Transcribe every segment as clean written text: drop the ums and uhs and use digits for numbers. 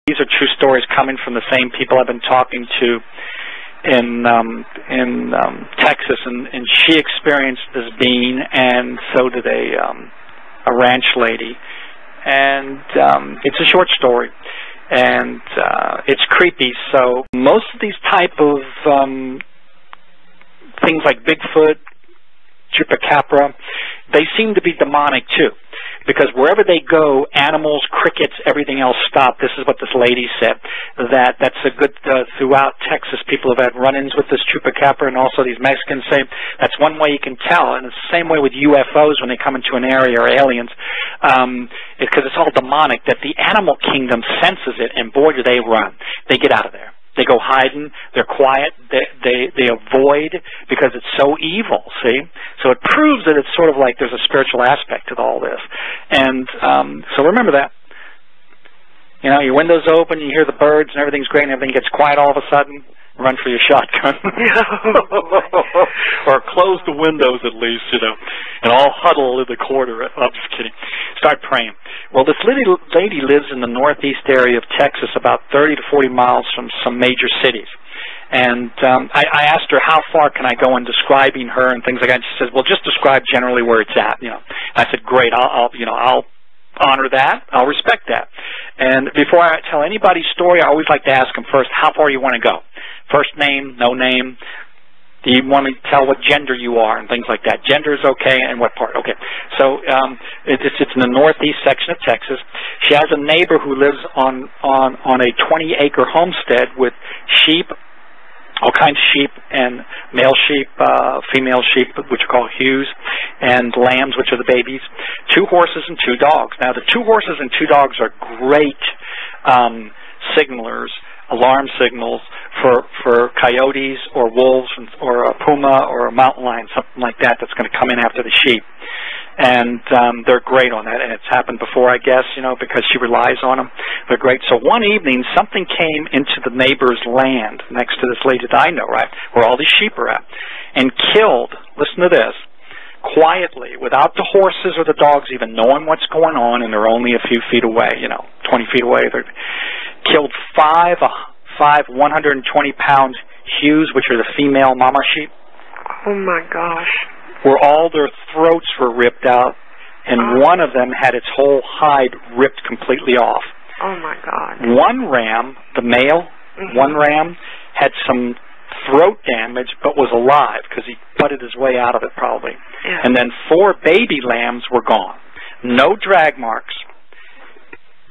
These are true stories coming from the same people I've been talking to in Texas, and she experienced this being, and so did a ranch lady. And it's a short story, and it's creepy. So most of these type of things like Bigfoot, Chupacabra, they seem to be demonic too, because wherever they go, animals, crickets, everything else stop. This is what this lady said, that's a good, throughout Texas, people have had run-ins with this Chupacabra, and also these Mexicans say that's one way you can tell. And it's the same way with UFOs when they come into an area, or aliens, because it's all demonic, that the animal kingdom senses it, and boy, do they run. They get out of there. They go hiding, they're quiet, they avoid, because it's so evil, see? So it proves that it's sort of like there's a spiritual aspect to all this. And so remember that. You know, your windows open, you hear the birds, and everything's great, and everything gets quiet all of a sudden, run for your shotgun. Or close the windows at least, you know, and all huddle in the corner. I'm just kidding. Start praying. Well, this lady lives in the northeast area of Texas, about 30 to 40 miles from some major cities. And I asked her, how far can I go in describing her and things like that. And she says, well, just describe generally where it's at, you know. I said, great, I'll honor that. I'll respect that. And before I tell anybody's story, I always like to ask them first, how far you want to go? First name, no name. Do you want to tell what gender you are and things like that? Gender is okay, and what part? Okay. So it's in the northeast section of Texas. She has a neighbor who lives on a 20-acre homestead with sheep, all kinds of sheep, and male sheep, female sheep, which are called ewes, and lambs, which are the babies, 2 horses and 2 dogs. Now, the 2 horses and 2 dogs are great signalers, alarm signals for coyotes or wolves or a puma or a mountain lion, something like that, that's going to come in after the sheep. And they're great on that, and it's happened before, I guess, you know, because she relies on them. They're great. So one evening, something came into the neighbor's land next to this lady that I know, right, where all these sheep are at, and killed, listen to this, quietly, without the horses or the dogs even knowing what's going on, and they're only a few feet away, you know, 20 feet away. They killed five 120-pound ewes, which are the female mama sheep. Oh, my gosh. Where all their throats were ripped out, and one of them had its whole hide ripped completely off. Oh, my God. One ram, the male, one ram, had some throat damage but was alive because he butted his way out of it probably. Yeah. And then 4 baby lambs were gone. No drag marks.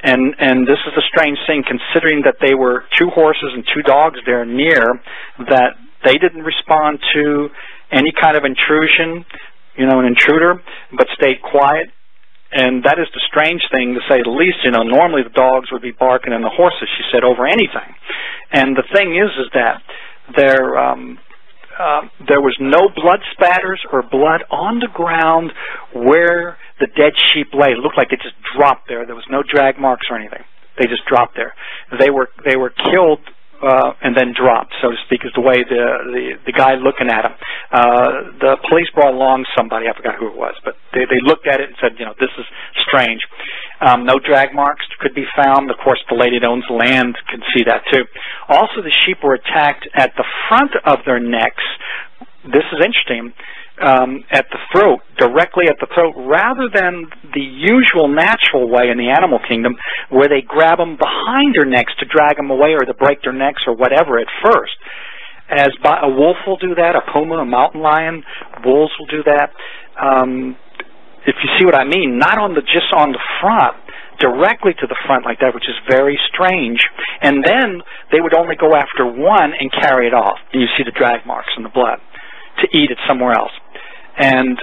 And this is a strange thing, considering that they were 2 horses and 2 dogs there near, that they didn't respond to any kind of intrusion, you know, an intruder, but stayed quiet. And that is the strange thing, to say the least. You know, normally the dogs would be barking and the horses, she said, over anything. And the thing is that there was no blood spatters or blood on the ground where the dead sheep lay. It looked like it just dropped there. There was no drag marks or anything. They just dropped there. They were killed and then dropped, so to speak, is the way the guy looking at them. The police brought along somebody, I forgot who it was, but they looked at it and said, you know, this is strange. No drag marks could be found. Of course, the lady that owns the land can see that too. Also, the sheep were attacked at the front of their necks. This is interesting. At the throat, directly at the throat, rather than the usual natural way in the animal kingdom where they grab them behind their necks to drag them away or to break their necks or whatever at first. As a wolf will do that, a puma, a mountain lion, wolves will do that. If you see what I mean, not on just on the front, directly to the front like that, which is very strange. And then they would only go after one and carry it off. And you see the drag marks in the blood to eat it somewhere else. And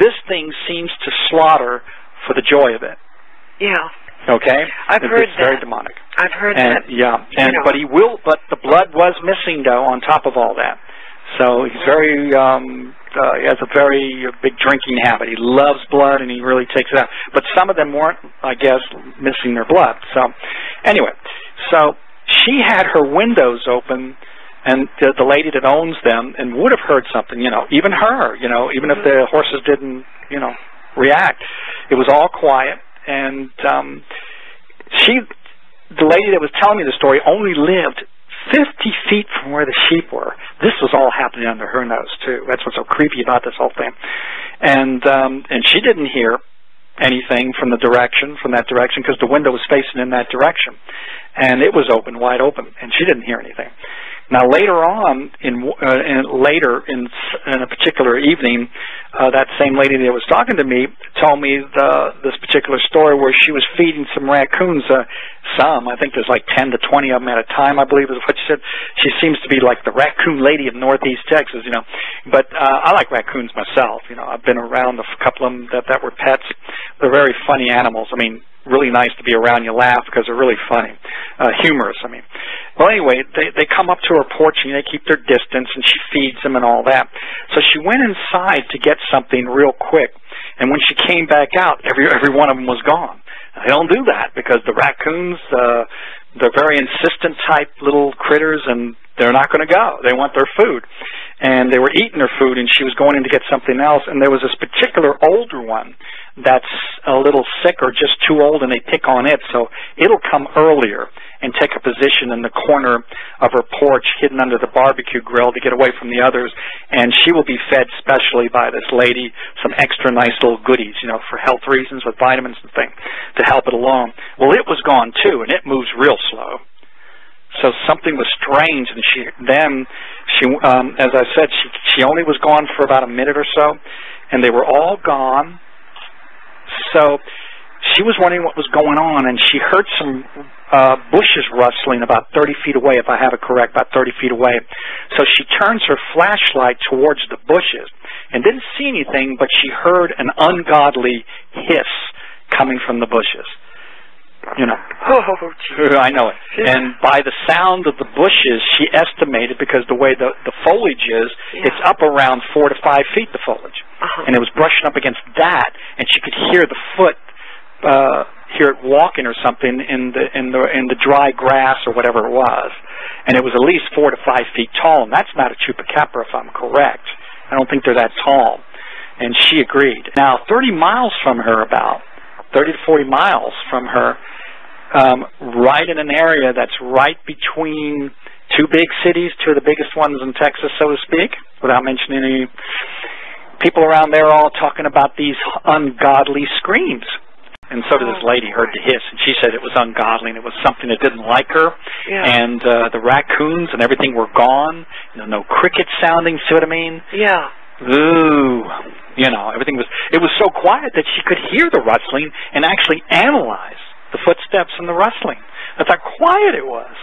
this thing seems to slaughter for the joy of it. Yeah. Okay? I've heard that. It's very demonic. I've heard that. Yeah. And but the blood was missing though on top of all that. So he's very he has a very big drinking habit. He loves blood and he really takes it out. But some of them weren't, I guess, missing their blood. So anyway, so she had her windows open, and the lady that owns them and would have heard something, you know, even her, you know, even if the horses didn't, you know, react. It was all quiet, and she the lady that was telling me the story only lived 50 feet from where the sheep were. This was all happening under her nose too. That's what's so creepy about this whole thing. And she didn't hear anything from that direction, because the window was facing in that direction, and it was open, wide open, and she didn't hear anything. Now later on, in a particular evening, that same lady that was talking to me told me this particular story where she was feeding some raccoons. I think there's like 10 to 20 of them at a time, I believe is what she said. She seems to be like the raccoon lady of Northeast Texas, you know. But I like raccoons myself. You know, I've been around a couple of them that were pets. They're very funny animals. I mean, really nice to be around. You laugh because they're really funny, humorous. I mean, well, anyway, they come up to her porch and they keep their distance, and she feeds them and all that. So she went inside to get something real quick, and when she came back out, every one of them was gone. They don't do that because the raccoons, they're very insistent type little critters, and they're not going to go. They want their food. And they were eating her food, and she was going in to get something else, and there was this particular older one that's a little sick or just too old, and they pick on it, so it'll come earlier and take a position in the corner of her porch, hidden under the barbecue grill to get away from the others, and she will be fed specially by this lady some extra nice little goodies, you know, for health reasons with vitamins and things to help it along. Well, it was gone too, and it moves real slow. So something was strange, and as I said, she only was gone for about a minute or so, and they were all gone. So she was wondering what was going on, and she heard some bushes rustling about 30 feet away, if I have it correct, about 30 feet away. So she turns her flashlight towards the bushes and didn't see anything, but she heard an ungodly hiss coming from the bushes. You know, I know it. And by the sound of the bushes, she estimated, because the way the foliage is, it's up around 4 to 5 feet, the foliage, and it was brushing up against that, and she could hear the foot, hear it walking or something in the dry grass or whatever it was, and it was at least 4 to 5 feet tall, and that's not a chupacabra, if I'm correct. I don't think they're that tall, and she agreed. Now, 30 miles from her, about 30 to 40 miles from her, right in an area that's right between two big cities, two of the biggest ones in Texas, so to speak, without mentioning any people around there all talking about these ungodly screams. And so did this lady, heard the hiss, and she said it was ungodly, and it was something that didn't like her. And the raccoons and everything were gone. You know, no cricket sounding, see what I mean? Yeah. Ooh. You know, everything was, it was so quiet that she could hear the rustling and actually analyze the footsteps and the rustling. That's how quiet it was.